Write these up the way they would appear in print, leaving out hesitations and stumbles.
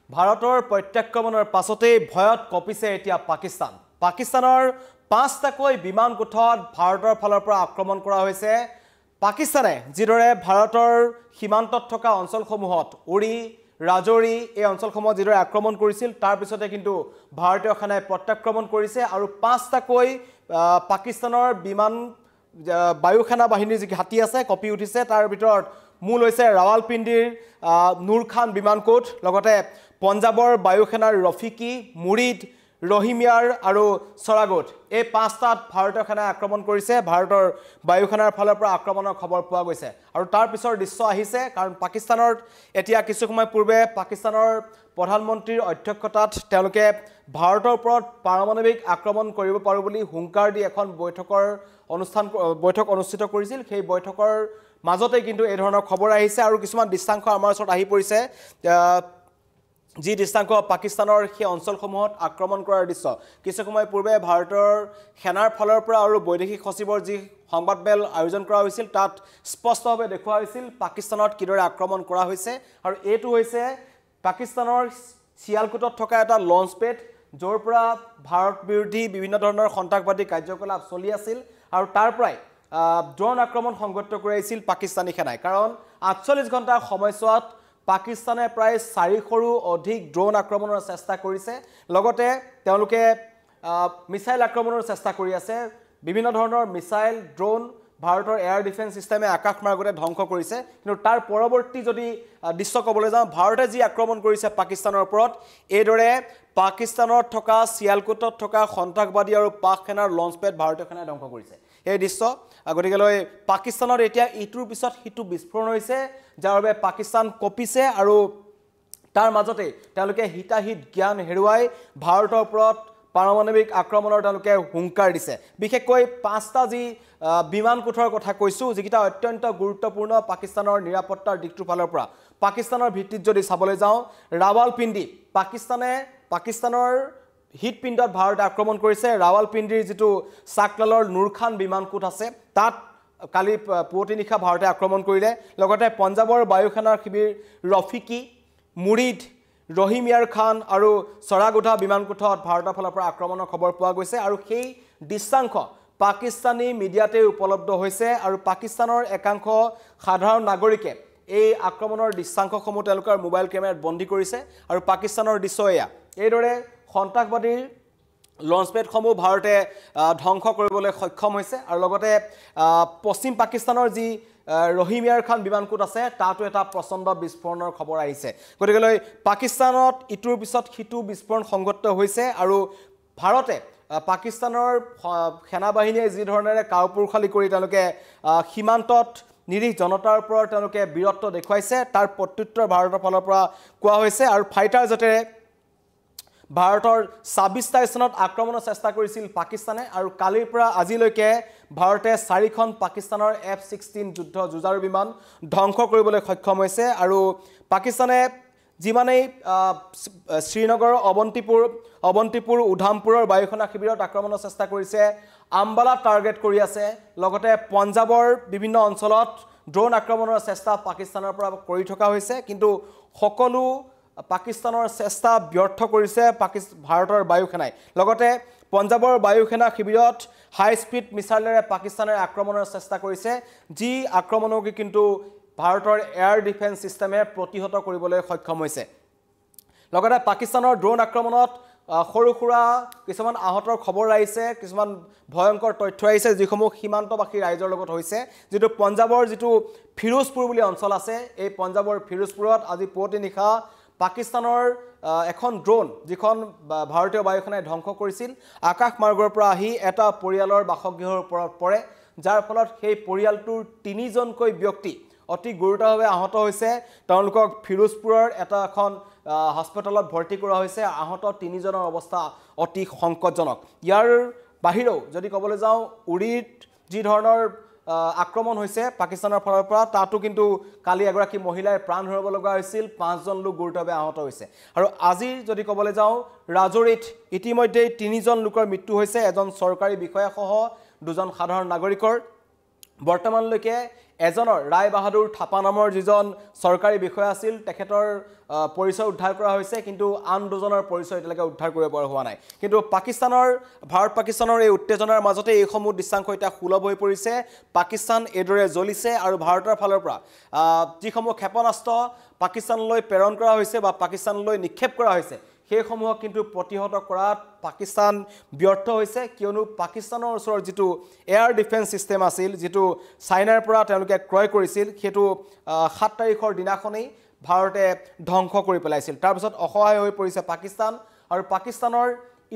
ভাৰতৰ প্ৰত্যাক্ৰমণৰ পাছতে ভয়ত কঁপিছে এতিয়া পাকিস্তান। পাকিস্তানৰ ৫টাকৈ বিমান কোঠত ভাৰতৰ ফালৰ পৰা আক্ৰমণ কৰা হৈছে। পাকিস্তানে যিদৰে ভাৰতৰ সীমান্তত থকা অঞ্চলসমূহত উৰি ৰাজৌৰি এই অঞ্চলসমূহত যিদৰে আক্ৰমণ কৰিছিল তাৰ পিছতে কিন্তু ভাৰতীয় সেনাই প্ৰত্যাক্ৰমণ কৰিছে আৰু ৫টাকৈ পাকিস্তানৰ বিমান বায়ু সেনা বাহিনীৰ যি ঘাটি আছে কঁপি উঠিছে। তাৰ ভিতৰত মূল হৈছে ৰাৱালপিণ্ডিৰ নুৰ খান বিমানকোট, লগতে পঞ্জাবৰ বায়ু সেনাৰ ৰফিকি, মুৰিদ, ৰহিমিয়াৰ আৰু চৰাগোট এই ৫টাত ভাৰতীয় সেনাই আক্ৰমণ কৰিছে। ভাৰতৰ বায়ু সেনাৰ ফালৰ পৰা আক্ৰমণৰ খবৰ পোৱা গৈছে আৰু তাৰ পিছৰ দৃশ্য আহিছে, কাৰণ পাকিস্তানত এতিয়া কিছু সময় পূৰ্বে পাকিস্তানৰ প্ৰধানমন্ত্ৰীৰ অধ্যক্ষতাত তেওঁলোকে ভাৰতৰ ওপৰত পাৰমাণৱিক আক্ৰমণ কৰিব পাৰোঁ বুলি হুংকাৰ দি এখন বৈঠক অনুষ্ঠিত কৰিছিল। সেই বৈঠকৰ মাজতে কিন্তু এই ধৰণৰ খবৰ আহিছে আৰু কিছুমান দৃশ্যাংশ আমাৰ ওচৰত আহি পৰিছে, যি দৃশ্যাংশ পাকিস্তানৰ সেই অঞ্চলসমূহত আক্ৰমণ কৰাৰ দৃশ্য। কিছু সময় পূৰ্বে ভাৰতৰ সেনাৰ ফালৰ পৰা আৰু বৈদেশিক সচিবৰ যি সংবাদমেল আয়োজন কৰা হৈছিল তাত স্পষ্টভাৱে দেখুওৱা হৈছিল পাকিস্তানত কিদৰে আক্ৰমণ কৰা হৈছে। আৰু এইটো হৈছে পাকিস্তানৰ চিয়ালকোটত থকা এটা লঞ্চ পেড, য'ৰ পৰা ভাৰত বিৰোধী বিভিন্ন ধৰণৰ সন্ত্ৰাসবাদী কাৰ্যকলাপ চলি আছিল আৰু তাৰ পৰাই ড্ৰোন আক্ৰমণ সংঘটিত কৰিছিল পাকিস্তানী সেনাই। কাৰণ ৪৮ ঘণ্টাৰ সময়ছোৱাত পাকিস্তানে প্ৰায় ৪০০ৰো অধিক ড্ৰোন আক্ৰমণৰ চেষ্টা কৰিছে, লগতে তেওঁলোকে মিছাইল আক্ৰমণৰ চেষ্টা কৰি আছে। বিভিন্ন ধৰণৰ মিছাইল ড্ৰোন ভাৰতৰ এয়াৰ ডিফেন্স চিষ্টেমে আকাশ মাৰ্গতে ধ্বংস কৰিছে। কিন্তু তাৰ পৰৱৰ্তী যদি দৃশ্য ক'বলৈ যাওঁ, ভাৰতে যি আক্ৰমণ কৰিছে পাকিস্তানৰ ওপৰত, এইদৰে পাকিস্তানত থকা চিয়ালকোটত থকা সন্ত্ৰাসবাদী আৰু পাক সেনাৰ লঞ্চ পেড ভাৰতীয় সেনাই ধ্বংস কৰিছে এই দৃশ্য। গতিকেলৈ পাকিস্তানত এতিয়া ইটোৰ পিছত সিটো বিস্ফোৰণ হৈছে, যাৰ বাবে পাকিস্তান কঁপিছে আৰু তাৰ মাজতে তেওঁলোকে হিতাহিত জ্ঞান হেৰুৱাই ভাৰতৰ ওপৰত পাৰমাণৱিক আক্ৰমণৰ তেওঁলোকে হুংকাৰ দিছে। বিশেষকৈ ৫টা যি বিমান কোঠৰ কথা কৈছোঁ, যিকেইটা অত্যন্ত গুৰুত্বপূৰ্ণ পাকিস্তানৰ নিৰাপত্তাৰ দিশটোৰ ফালৰ পৰা। পাকিস্তানৰ ভিত্তিত যদি চাবলৈ যাওঁ, ৰাৱালপিণ্ডি পাকিস্তানৰ হৃদপিণ্ডত ভাৰতে আক্ৰমণ কৰিছে। ৰাৱালপিণ্ডিৰ যিটো চাকলালৰ নুৰ খান বিমানকোট আছে তাত কালি পুৱতি নিশা ভাৰতে আক্ৰমণ কৰিলে। লগতে পঞ্জাবৰ বায়ু সেনাৰ শিবিৰ ৰফিকি, মুৰিদ, ৰহিমিয়াৰ খান আৰু চৰাগোধা বিমানকোটত ভাৰতৰ ফালৰ পৰা আক্ৰমণৰ খবৰ পোৱা গৈছে আৰু সেই দৃশ্যাংশ পাকিস্তানী মিডিয়াতে উপলব্ধ হৈছে আৰু পাকিস্তানৰ একাংশ সাধাৰণ নাগৰিকে এই আক্ৰমণৰ দৃশ্যাংশসমূহ তেওঁলোকৰ মোবাইল কেমেৰাত বন্দী কৰিছে। আৰু পাকিস্তানৰ দৃশ্য এয়া, এইদৰে সন্ত্ৰাসবাদীৰ লঞ্চ পেডসমূহ ভাৰতে ধ্বংস কৰিবলৈ সক্ষম হৈছে। আৰু লগতে পশ্চিম পাকিস্তানৰ যি ৰহিমিয়াৰ খান বিমানকোট আছে তাতো এটা প্ৰচণ্ড বিস্ফোৰণৰ খবৰ আহিছে। গতিকেলৈ পাকিস্তানত ইটোৰ পিছত সিটো বিস্ফোৰণ সংঘটিত হৈছে আৰু ভাৰতে পাকিস্তানৰ সেনাবাহিনীয়ে যি ধৰণেৰে কাওপুৰুষালি কৰি তেওঁলোকে সীমান্তত নিৰীহ জনতাৰ ওপৰত তেওঁলোকে বীৰত্ব দেখুৱাইছে, তাৰ প্ৰত্যুত্তৰ ভাৰতৰ ফালৰ পৰা কোৱা হৈছে। আৰু ফাইটাৰ জেটেৰে ভাৰতৰ ২৬টা স্থানত আক্ৰমণৰ চেষ্টা কৰিছিল পাকিস্তানে আৰু কালিৰ পৰা আজিলৈকে ভাৰতে 4খন পাকিস্তানৰ F-16 যুঁজাৰু বিমান ধ্বংস কৰিবলৈ সক্ষম হৈছে। আৰু পাকিস্তানে যিমানেই শ্ৰীনগৰ, অৱন্তিপুৰ, উধামপুৰৰ বায়ু সেনা শিবিৰত আক্ৰমণৰ চেষ্টা কৰিছে, আম্বালা টাৰ্গেট কৰি আছে, লগতে পঞ্জাবৰ বিভিন্ন অঞ্চলত ড্ৰোন আক্ৰমণৰ চেষ্টা পাকিস্তানৰ পৰা কৰি থকা হৈছে। কিন্তু সকলো পাকিস্তানৰ চেষ্টা ব্যৰ্থ কৰিছে ভাৰতৰ বায়ু সেনাই। লগতে পঞ্জাবৰ বায়ু সেনা শিবিৰত হাই স্পীড মিছাইলেৰে পাকিস্তানে আক্ৰমণৰ চেষ্টা কৰিছে, যি আক্ৰমণক কিন্তু ভাৰতৰ এয়াৰ ডিফেন্স চিষ্টেমে প্ৰতিহত কৰিবলৈ সক্ষম হৈছে। লগতে পাকিস্তানৰ ড্ৰোন আক্ৰমণত সৰু সুৰা কিছুমান আহতৰ খবৰ আহিছে, কিছুমান ভয়ংকৰ তথ্য আহিছে, যিসমূহ সীমান্তবাসী ৰাইজৰ লগত হৈছে। যিটো পঞ্জাবৰ যিটো ফিৰোজপুৰ বুলি অঞ্চল আছে, এই পঞ্জাবৰ ফিৰোজপুৰত আজি পুৱতি নিশা পাকিস্তানৰ এখন ড্ৰোন, যিখন ভাৰতীয় বায়ু সেনাই ধ্বংস কৰিছিল, আকাশ মাৰ্গৰ পৰা আহি এটা পৰিয়ালৰ বাসগৃহৰ ওপৰত পৰে, যাৰ ফলত সেই পৰিয়ালটোৰ ৩জনকৈ ব্যক্তি অতি গুৰুতৰভাৱে আহত হৈছে। তেওঁলোকক ফিৰোজপুৰৰ এখন হস্পিটেলত ভৰ্তি কৰা হৈছে। আহত ৩জনৰ অৱস্থা অতি সংকটজনক। ইয়াৰ বাহিৰেও যদি ক'বলৈ যাওঁ, উৰিত যি ধৰণৰ আক্ৰমণ হৈছে পাকিস্তানৰ ফালৰ পৰা, তাতো কিন্তু কালি এগৰাকী মহিলাই প্ৰাণ হেৰুৱাব লগা হৈছিল, ৫জন লোক গুৰুতৰভাৱে আহত হৈছে। আৰু আজি যদি ক'বলৈ যাওঁ, ৰাজৌৰিত ইতিমধ্যেই ৩জন লোকৰ মৃত্যু হৈছে, এজন চৰকাৰী বিষয়াসহ 2জন সাধাৰণ নাগৰিকৰ। বৰ্তমানলৈকে এজনৰ ৰায় বাহাদুৰ থাপা নামৰ যিজন চৰকাৰী বিষয়া আছিল তেখেতৰ পৰিচয় উদ্ধাৰ কৰা হৈছে কিন্তু আন দুজনৰ পৰিচয় এতিয়ালৈকে উদ্ধাৰ কৰিব পৰা হোৱা নাই কিন্তু ভাৰত পাকিস্তানৰ এই উত্তেজনাৰ মাজতে এইসমূহ দৃশ্যাংশ এতিয়া সুলভ হৈ পৰিছে পাকিস্তান এদৰে জ্বলিছে আৰু ভাৰতৰ ফালৰ পৰা যিসমূহ ক্ষেপণাস্ত্ৰ পাকিস্তানলৈ প্ৰেৰণ কৰা হৈছে বা পাকিস্তানলৈ নিক্ষেপ কৰা হৈছে সেইসমূহক কিন্তু প্ৰতিহত কৰাত পাকিস্তান ব্যৰ্থ হৈছে কিয়নো পাকিস্তানৰ ওচৰৰ যিটো এয়াৰ ডিফেন্স সিস্টেম আছিল যিটো চাইনাৰ পৰা তেওঁলোকে ক্ৰয় কৰিছিল সেইটো 7 তাৰিখৰ দিনাখনেই ভাৰতে ধ্বংস কৰি পেলাইছিল তাৰ পিছত অসহায় হৈ পৰিছে পাকিস্তান আৰু পাকিস্তানৰ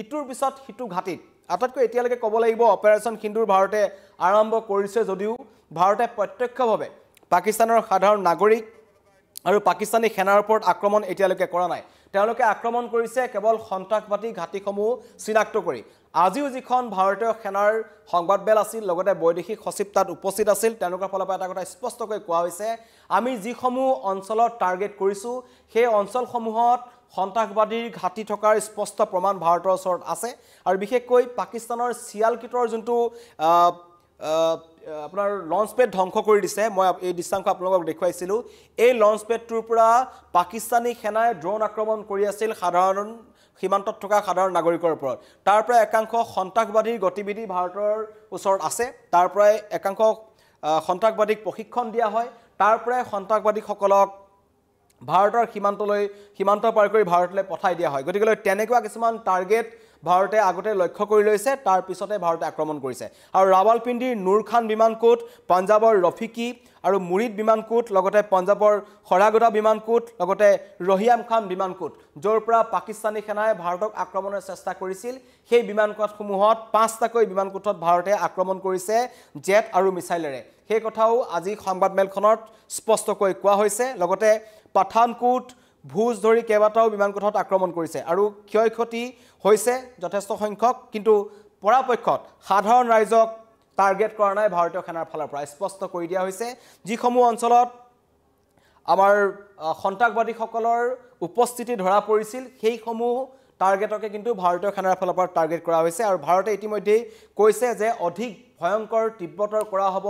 ইটোৰ পিছত হিটু ঘাটিত আটাইতকৈ এতিয়ালৈকে ক'ব লাগিব অপাৰেচন সিন্দুৰ ভাৰতে আৰম্ভ কৰিছে যদিও ভাৰতে প্ৰত্যক্ষভাৱে পাকিস্তানৰ সাধাৰণ নাগৰিক আৰু পাকিস্তানী সেনাৰ ওপৰত আক্ৰমণ এতিয়ালৈকে কৰা নাই তেওঁলোকে আক্ৰমণ কৰিছে কেৱল সন্ত্ৰাসবাদী ঘাটিসমূহ চিনাক্ত কৰি আজিও যিখন ভাৰতীয় সেনাৰ সংবাদমেল আছিল লগতে বৈদেশিক সচিব তাত উপস্থিত আছিল তেওঁলোকৰ ফালৰ পৰা এটা কথা স্পষ্টকৈ কোৱা হৈছে আমি যিসমূহ অঞ্চলত টাৰ্গেট কৰিছো সেই অঞ্চলসমূহত সন্ত্ৰাসবাদীৰ ঘাটি থকাৰ স্পষ্ট প্ৰমাণ ভাৰতৰ ওচৰত আছে আৰু বিশেষকৈ পাকিস্তানৰ সিয়ালকিটৰ যোনটো আপোনাৰ লঞ্চ পেড ধ্বংস কৰি দিছে মই এই দৃশ্যাংশ আপোনালোকক দেখুৱাইছিলোঁ এই লঞ্চ পেডটোৰ পৰা পাকিস্তানী সেনাই ড্ৰোন আক্ৰমণ কৰি আছিল সাধাৰণ সীমান্তত থকা সাধাৰণ নাগৰিকৰ ওপৰত তাৰ পৰা একাংশ সন্ত্ৰাসবাদীৰ গতিবিধি ভাৰতৰ ওচৰত আছে তাৰ পৰা একাংশ সন্ত্ৰাসবাদীক প্ৰশিক্ষণ দিয়া হয় তাৰ পৰা সন্ত্ৰাসবাদীসকলক ভাৰতৰ সীমান্ত পাৰ কৰি ভাৰতলৈ পঠাই দিয়া হয় গতিকে তেনেকুৱা কিছুমান টাৰ্গেট ভাৰতে আগতে লক্ষ্য কৰি লৈছে তাৰ পিছতে ভাৰতে আক্ৰমণ কৰিছে আৰু ৰাৱালপিণ্ডিৰ নুৰখান বিমানকোট পঞ্জাবৰ ৰফিকি আৰু মুৰিদ বিমানকোট লগতে পঞ্জাবৰ খৰাগোদা বিমানকোট লগতে ৰহিয়াম খান বিমানকোট য'ৰ পৰা পাকিস্তানী সেনাই ভাৰতক আক্ৰমণৰ চেষ্টা কৰিছিল সেই বিমানকোটসমূহত 5টাকৈ বিমানকোটত ভাৰতে আক্ৰমণ কৰিছে জেট আৰু মিছাইলেৰে সেই কথাও আজি সংবাদমেলখনত স্পষ্টকৈ কোৱা হৈছে লগতে পাঠানকোট ভুজ ধৰি কেইবাটাও বিমানকোটত আক্ৰমণ কৰিছে আৰু ক্ষয়ক্ষতি হৈছে যথেষ্ট সংখ্যক কিন্তু পৰাপক্ষত সাধাৰণ ৰাইজক টাৰ্গেট কৰা নাই ভাৰতীয় সেনাৰ ফালৰ পৰা স্পষ্ট কৰি দিয়া হৈছে যিসমূহ অঞ্চলত আমাৰ সন্ত্ৰাসবাদীসকলৰ উপস্থিতি ধৰা পৰিছিল সেইসমূহ টাৰ্গেটকে কিন্তু ভাৰতীয় সেনাৰ ফালৰ পৰা টাৰ্গেট কৰা হৈছে আৰু ভাৰতে ইতিমধ্যে কৈছে যে অধিক ভয়ংকৰ তীব্ৰতৰ কৰা হ'ব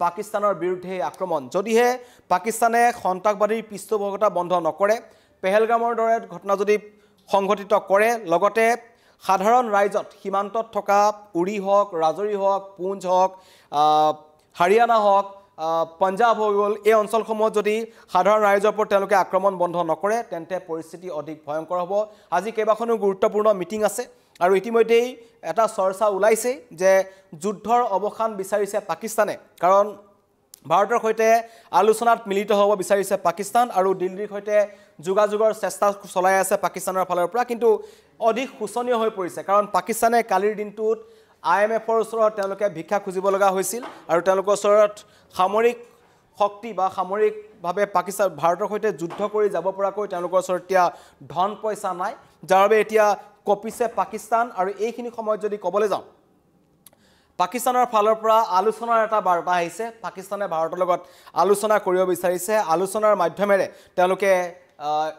পাকিস্তানৰ বিৰুদ্ধে আক্ৰমণ যদিহে পাকিস্তানে সন্ত্ৰাসবাদীৰ পৃষ্ঠপোষকতা বন্ধ নকৰে পেহেলগামৰ দৰে ঘটনা যদি সংঘটিত কৰে লগতে সাধাৰণ ৰাইজত সীমান্তত থকা উৰি হওক ৰাজৰি হওক পুঞ্জ হওক হাৰিয়ানা হওক পঞ্জাব হৈ গ'ল এই অঞ্চলসমূহত যদি সাধাৰণ ৰাইজৰ ওপৰত তেওঁলোকে আক্ৰমণ বন্ধ নকৰে তেন্তে পৰিস্থিতি অধিক ভয়ংকৰ হ'ব আজি কেইবাখনো গুৰুত্বপূৰ্ণ মিটিং আছে আৰু ইতিমধ্যেই এটা চৰ্চা ওলাইছে যে যুদ্ধৰ অৱসান বিচাৰিছে পাকিস্তানে কাৰণ ভাৰতৰ সৈতে আলোচনাত মিলিত হ'ব বিচাৰিছে পাকিস্তান আৰু দিল্লীৰ সৈতে যোগাযোগৰ চেষ্টা চলাই আছে পাকিস্তানৰ ফালৰ পৰা কিন্তু অধিক শোচনীয় হৈ পৰিছে কাৰণ পাকিস্তানে কালিৰ দিনটোত IMFৰ ওচৰত তেওঁলোকে ভিক্ষা খুজিব লগা হৈছিল আৰু তেওঁলোকৰ ওচৰত সামৰিক শক্তি বা সামৰিকভাৱে ভাৰতৰ সৈতে যুদ্ধ কৰি যাব পৰাকৈ তেওঁলোকৰ ওচৰত এতিয়া ধন পইচা নাই যাৰ বাবে এতিয়া কপিছে পাকিস্তান আৰু এইখিনি সময়ত যদি ক'বলৈ যাওঁ পাকিস্তানৰ ফালৰ পৰা আলোচনাৰ এটা বাৰ্তা আহিছে পাকিস্তানে ভাৰতৰ লগত আলোচনা কৰিব বিচাৰিছে আলোচনাৰ মাধ্যমেৰে তেওঁলোকে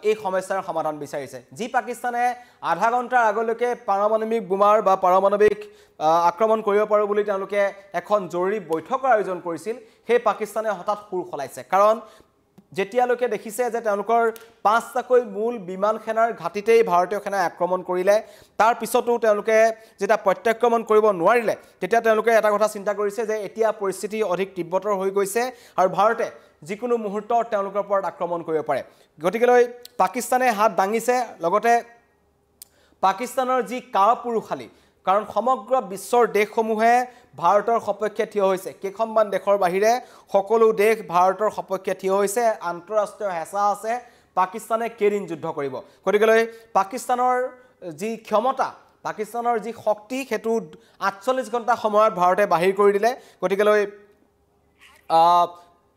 এই সমস্যাৰ সমাধান বিচাৰিছে যি পাকিস্তানে আধা ঘণ্টাৰ আগলৈকে পাৰমাণৱিক বোমাৰ বা পাৰমাণৱিক আক্ৰমণ কৰিব পাৰো বুলি তেওঁলোকে এখন জৰুৰী বৈঠকৰ আয়োজন কৰিছিল সেই পাকিস্তানে হঠাৎ সুৰ খলাইছে কাৰণ যেতিয়ালৈকে দেখিছে যে তেওঁলোকৰ 5টাকৈ মূল বিমান সেনাৰ ঘাটিতেই ভাৰতীয় সেনাই আক্ৰমণ কৰিলে তাৰ পিছতো তেওঁলোকে যেতিয়া প্ৰত্যাক্ৰমণ কৰিব নোৱাৰিলে তেতিয়া তেওঁলোকে এটা কথা চিন্তা কৰিছে যে এতিয়া পৰিস্থিতি অধিক তীব্ৰতৰ হৈ গৈছে আৰু ভাৰতে যিকোনো মুহূৰ্তত তেওঁলোকৰ ওপৰত আক্ৰমণ কৰিব পাৰে গতিকেলৈ পাকিস্তানে হাত দাঙিছে লগতে পাকিস্তানৰ যি কাপুৰুষালী কাৰণ সমগ্ৰ বিশ্বৰ দেশসমূহে ভাৰতৰ সপক্ষে থিয় হৈছে কেইখনমান দেশৰ বাহিৰে সকলো দেশ ভাৰতৰ সপক্ষে থিয় হৈছে আন্তঃৰাষ্ট্ৰীয় হেঁচা আছে পাকিস্তানে কেইদিন যুদ্ধ কৰিব গতিকেলৈ পাকিস্তানৰ যি ক্ষমতা পাকিস্তানৰ যি শক্তি সেইটো 48 ঘণ্টা সময়ত ভাৰতে বাহিৰ কৰি দিলে গতিকেলৈ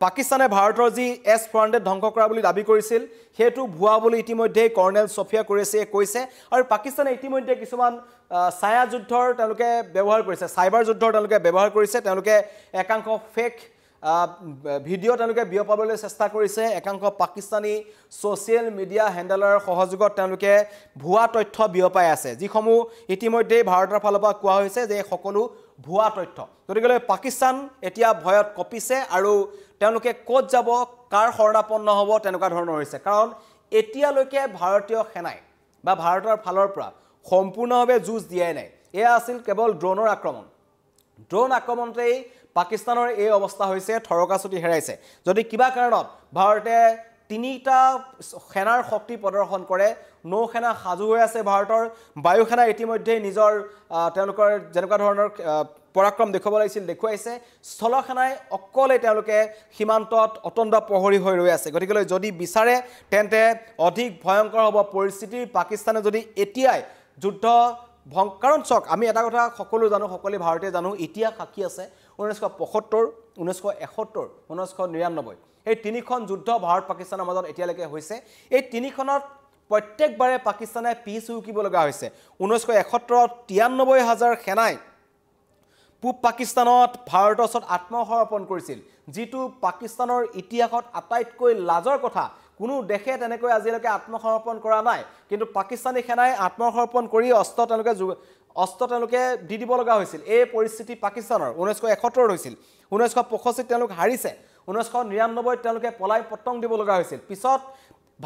পাকিস্তানে ভাৰতৰ যি S-400 ধ্বংস কৰা বুলি দাবী কৰিছিল হেতু ভুৱা বুলি ইতিমধ্যে কৰ্নেল সফিয়া কুৰেশিয়ে কৈছে আৰু পাকিস্তানে ইতিমধ্যে কিছুমান ছায়া যুদ্ধৰ তেওঁলোকে ব্যৱহাৰ কৰিছে সাইবাৰ যুদ্ধৰ তেওঁলোকে ব্যৱহাৰ কৰিছে তেওঁলোকে একাংশ ফেক ভিডিও তেওঁলোকে বিয়পাবলৈ চেষ্টা কৰিছে একাংশ পাকিস্তানী সোশ্যাল মিডিয়া হেণ্ডলাৰৰ সহযোগত তেওঁলোকে ভুৱা তথ্য বিয়পাই আছে যিসমূহ ইতিমধ্যে ভাৰতৰ ফালৰ পৰা কোৱা হৈছে যে সকলো ভুৱা তথ্য গতিকে পাকিস্তান এতিয়া ভয়ত কঁপিছে আৰু তেওঁলোকে ক'ত যাব কাৰ শৰণাপন্ন হ'ব তেনেকুৱা ধৰণৰ হৈছে কাৰণ এতিয়ালৈকে ভাৰতীয় সেনাই বা ভাৰতৰ ফালৰ পৰা সম্পূৰ্ণভাৱে যুঁজ দিয়াই নাই এয়া আছিল কেৱল ড্ৰোনৰ আক্ৰমণ ড্ৰোন আক্ৰমণতেই পাকিস্তানৰ এই অৱস্থা হৈছে থৰকাচুটি হেৰাইছে যদি কিবা কাৰণত ভাৰতে তিনিটা সেনাৰ শক্তি প্ৰদৰ্শন কৰে নৌসেনা সাজু হৈ আছে ভাৰতৰ বায়ু সেনা ইতিমধ্যে নিজৰ তেওঁলোকৰ যেনেকুৱা ধৰণৰ পৰাক্ৰম দেখুৱাব লাগিছিল দেখুৱাইছে স্থল সেনাই অকলে তেওঁলোকে সীমান্তত অতন্দ প্ৰহৰী হৈ ৰৈ আছে গতিকে যদি বিচাৰে তেন্তে অধিক ভয়ংকৰ হ'ব পৰিস্থিতি পাকিস্তানে যদি এতিয়াই যুদ্ধ কাৰণ চক আমি এটা কথা সকলো জানো সকলো ভাৰতীয় জানো ইতিহাস সাক্ষী আছে 1975 1971 1999 এই তিনিখন যুদ্ধ ভাৰত পাকিস্তানৰ মাজত এতিয়ালৈকে হৈছে এই তিনিখনত প্ৰত্যেকবাৰে পাকিস্তানে পিছ হুকিব লগা হৈছে 1971 93000 সেনাই পূব পাকিস্তানত ভাৰতৰ ওচৰত আত্মসমৰ্পণ কৰিছিল যিটো পাকিস্তানৰ ইতিহাসত আটাইতকৈ লাজৰ কথা কোনো দেশে তেনেকৈ আজিলৈকে আত্মসমৰ্পণ কৰা নাই কিন্তু পাকিস্তানী সেনাই আত্মসমৰ্পণ কৰি অস্ত্ৰ তেওঁলোকে দি দিব লগা হৈছিল এই পৰিস্থিতি পাকিস্তানৰ 1971 হৈছিল 1965 তেওঁলোক হাৰিছে 1999 তেওঁলোকে পলাই পতং দিব লগা হৈছিল পিছত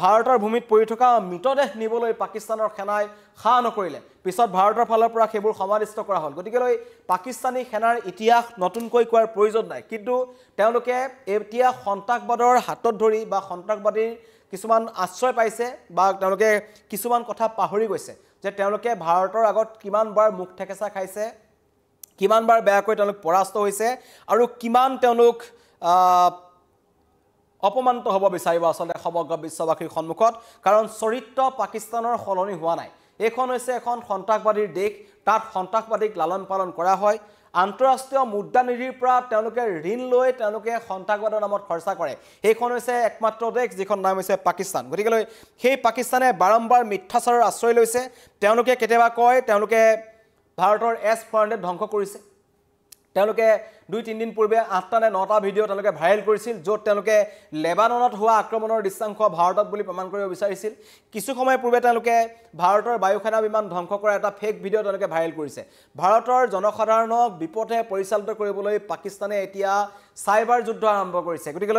ভাৰতৰ ভূমিত পৰি থকা মৃতদেহ নিবলৈ পাকিস্তানৰ সেনাই খা নকৰিলে পিছত ভাৰতৰ ফালৰ পৰা সেইবোৰ সমাধিস্থ কৰা হ'ল গতিকে পাকিস্তানী সেনাৰ ইতিহাস নতুনকৈ কোৱাৰ প্ৰয়োজন নাই কিন্তু তেওঁলোকে এতিয়া সন্ত্ৰাসবাদৰ হাতত ধৰি বা সন্ত্ৰাসবাদীৰ কিছুমান আশ্ৰয় পাইছে বা তেওঁলোকে কিছুমান কথা পাহৰি গৈছে যে তেওঁলোকে ভাৰতৰ আগত কিমানবাৰ মুখ ঠেকেচা খাইছে কিমানবাৰ বেয়াকৈ তেওঁলোক পৰাস্ত হৈছে আৰু কিমান তেওঁলোক অপমানিত হ'ব বিচাৰিব আসলে সমগ্ৰ বিশ্ববাসীৰ সন্মুখত কাৰণ চৰিত্ৰ পাকিস্তানৰ সলনি হোৱা নাই এখন হৈছে এখন সন্ত্ৰাসবাদীৰ দেশ তাত সন্ত্ৰাসবাদীক লালন পালন কৰা হয় আন্তঃৰাষ্ট্ৰীয় মুদ্ৰা নিধিৰ পৰা তেওঁলোকে ঋণ লৈ তেওঁলোকে সন্ত্ৰাসবাদৰ নামত খৰচা কৰে এইখন হৈছে একমাত্ৰ দেশ যিখন নাম হৈছে পাকিস্তান গতিকে সেই পাকিস্তানে বাৰম্বাৰ মিথ্যাচাৰৰ আশ্ৰয় লৈছে তেওঁলোকে কেতিয়াবা কয় তেওঁলোকে ভাৰতৰ S-400 ধ্বংস কৰিছে তেওঁলোকে 2-3 দিন পূৰ্বে 8টা নে 9টা ভিডিঅ' তেওঁলোকে ভাইৰেল কৰিছিল য'ত তেওঁলোকে লেবাননত হোৱা আক্ৰমণৰ দৃশ্যাংশ ভাৰতত বুলি প্ৰমাণ কৰিব বিচাৰিছিল কিছু সময় পূৰ্বে তেওঁলোকে ভাৰতৰ বায়ু সেনা বিমান ধ্বংস কৰা এটা ফেক ভিডিঅ' তেওঁলোকে ভাইৰেল কৰিছে ভাৰতৰ জনসাধাৰণক বিপথে পৰিচালিত কৰিবলৈ পাকিস্তানে এতিয়া সাইবাৰ যুদ্ধ আৰম্ভ কৰিছে গতিকে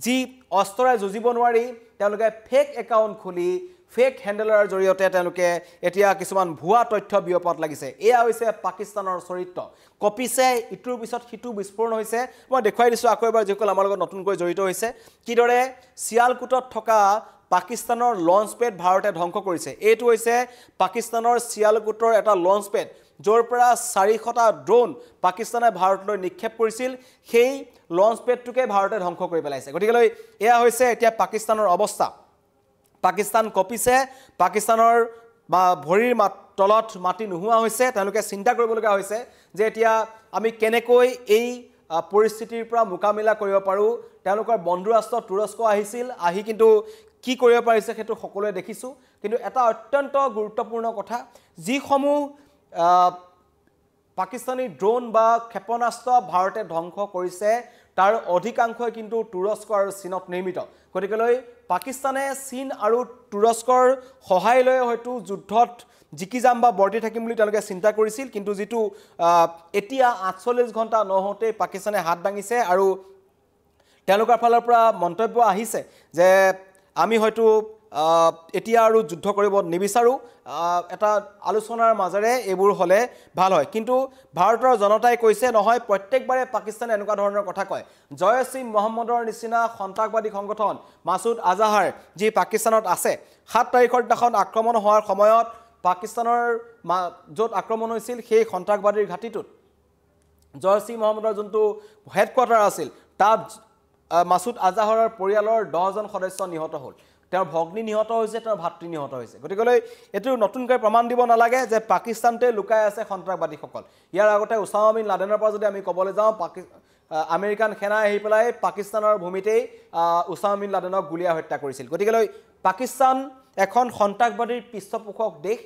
যি অস্ত্ৰৰে যুঁজিব নোৱাৰি তেওঁলোকে ফেক একাউণ্ট খুলি ফেক হেণ্ডেলৰ জৰিয়তে তেওঁলোকে এতিয়া কিছুমান ভুৱা তথ্য বিয়পাত লাগিছে এয়া হৈছে পাকিস্তানৰ চৰিত্ৰ কপিছে ইটোৰ পিছত সিটো বিস্ফোৰণ হৈছে মই দেখুৱাই দিছো আকৌ এবাৰ যিসকল আমাৰ লগত নতুনকৈ জড়িত হৈছে কিদৰে চিয়ালকোটত থকা পাকিস্তানৰ লঞ্চ পেড ভাৰতে ধ্বংস কৰিছে এইটো হৈছে পাকিস্তানৰ চিয়ালকোটৰ এটা লঞ্চ পেড য'ৰ পৰা 400টা ড্ৰোন পাকিস্তানে ভাৰতলৈ নিক্ষেপ কৰিছিল সেই লঞ্চ পেডটোকে ভাৰতে ধ্বংস কৰি পেলাইছে গতিকে এয়া হৈছে এতিয়া পাকিস্তানৰ অৱস্থা পাকিস্তান কপিছে পাকিস্তানৰ ভৰিৰ তলত মাটি নোহোৱা হৈছে তেওঁলোকে চিন্তা কৰিবলগীয়া হৈছে যে এতিয়া আমি কেনেকৈ এই পৰিস্থিতিৰ পৰা মোকাবিলা কৰিব পাৰো তেওঁলোকৰ বন্ধু ৰাষ্ট্ৰ তুৰস্ক আহিছিল আহি কিন্তু কি কৰিব পাৰিছে সেইটো সকলোৱে দেখিছো কিন্তু এটা অত্যন্ত গুৰুত্বপূৰ্ণ কথা যিসমূহ পাকিস্তানী ড্ৰোন বা ক্ষেপণাস্ত্ৰ ভাৰতে ধ্বংস কৰিছে তাৰ অধিকাংশই কিন্তু তুৰস্ক আৰু চীনত নিৰ্মিত গতিকে পাকিস্তানে চীন আৰু তুৰস্কৰ সহায় লৈ হয়তো যুদ্ধত জিকি যাম বা বৰ্তি থাকিম বুলি তেওঁলোকে চিন্তা কৰিছিল কিন্তু যেটো এতিয়া 48 ঘণ্টা নহওঁতে পাকিস্তানে হাত দাঙিছে আৰু তেওঁলোকৰ ফালৰ পৰা মন্তব্য আহিছে যে আমি হয়তো এতিয়া আৰু যুদ্ধ কৰিব নিবিচাৰো এটা আলোচনাৰ মাজেৰে এবোৰ হলে ভাল হয় কিন্তু ভাৰতৰ জনতাই কৈছে নহয় প্ৰত্যেকবাৰে পাকিস্তানে এনেকুৱা ধৰণৰ কথা কয় জয়সি মোহাম্মদৰ নিচিনা সন্ত্ৰাসবাদী সংগঠন মাসুদ আজাহাৰ যি পাকিস্তানত আছে 7 তাৰিখৰ দিনাখন আক্ৰমণ হোৱাৰ সময়ত পাকিস্তানৰ য'ত আক্ৰমণ হৈছিল সেই সন্ত্ৰাসবাদীৰ ঘাটিটোত জয়সি মোহাম্মদৰ যোনটো হেডকোৱাৰ্টাৰ আছিল তাত মাসুদ আজাহাৰৰ পৰিয়ালৰ 10 জন সদস্য নিহত হ'ল তেওঁৰ ভগ্নী নিহত হৈছে তেওঁৰ ভাতৃ নিহত হৈছে গতিকে এটো নতুনকৈ প্ৰমাণ দিব নালাগে যে পাকিস্তানতে লুকাই আছে সন্ত্ৰাসবাদীসকল ইয়াৰ আগতে উসামা বিন লাডেনৰ পৰা যদি আমি ক'বলৈ যাওঁ আমেৰিকান সেনা আহি পেলাই পাকিস্তানৰ ভূমিতেই উসামা বিন লাডেনক গুলীয়া হত্যা কৰিছিল গতিকে পাকিস্তান এখন সন্ত্ৰাসবাদীৰ পৃষ্ঠপোষক দেশ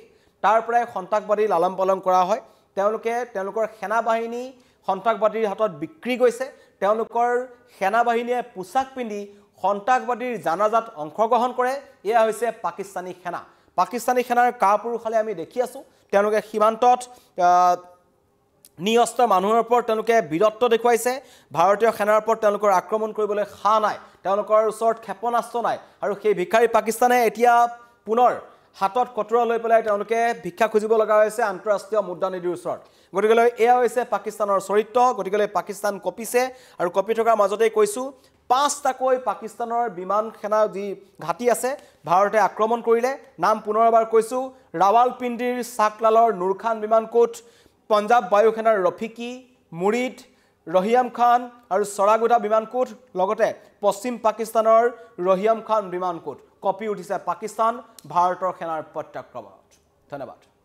তাৰ পৰাই সন্ত্ৰাসবাদী লালন পালন কৰা হয় তেওঁলোকৰ সেনা বাহিনী সন্ত্ৰাসবাদীৰ হাতত বিক্ৰী গৈছে তেওঁলোকৰ সেনা বাহিনীয়ে পোছাক পিন্ধি সন্ত্ৰাসবাদীৰ জানাজাত অংশগ্ৰহণ কৰে এয়া হৈছে পাকিস্তানী সেনাৰ কাপুৰুষালে আমি দেখি আছো তেওঁলোকে সীমান্তত নিয়স্ত্ৰ মানুহৰ ওপৰত তেওঁলোকে বীৰত্ব দেখুৱাইছে ভাৰতীয় সেনাৰ ওপৰত তেওঁলোকৰ আক্ৰমণ কৰিবলৈ খা নাই তেওঁলোকৰ ওচৰত ক্ষেপণাস্ত্ৰ নাই আৰু সেই ভিখাৰী পাকিস্তানে এতিয়া পুনৰ হাতত কটৰা লৈ পেলাই তেওঁলোকে ভিক্ষা খুজিব লগা হৈছে আন্তঃৰাষ্ট্ৰীয় মুদ্ৰা নিধিৰ ওচৰত গতিকে এয়া হৈছে পাকিস্তানৰ চৰিত্ৰ গতিকে পাকিস্তান কপিছে আৰু কপি থকাৰ মাজতেই কৈছো পাঁচটাকৈ পাকিস্তানৰ বিমান সেনা যি ঘাটি আছে ভাৰতে আক্ৰমণ কৰিলে নাম পুনৰবাৰ কৈছো ৰাৱালপিণ্ডিৰ সাকলালৰ নুৰখান বিমানকোট পঞ্জাব বায়ু সেনাৰ ৰফিকি মুৰিদ ৰহিয়াম খান আৰু সৰাগুদা বিমানকোট লগতে পশ্চিম পাকিস্তানৰ ৰহিয়াম খান বিমানকোট কপি উঠিছে পাকিস্তান ভাৰতৰ সেনাৰ প্ৰত্যাক্ৰমণত ধন্যবাদ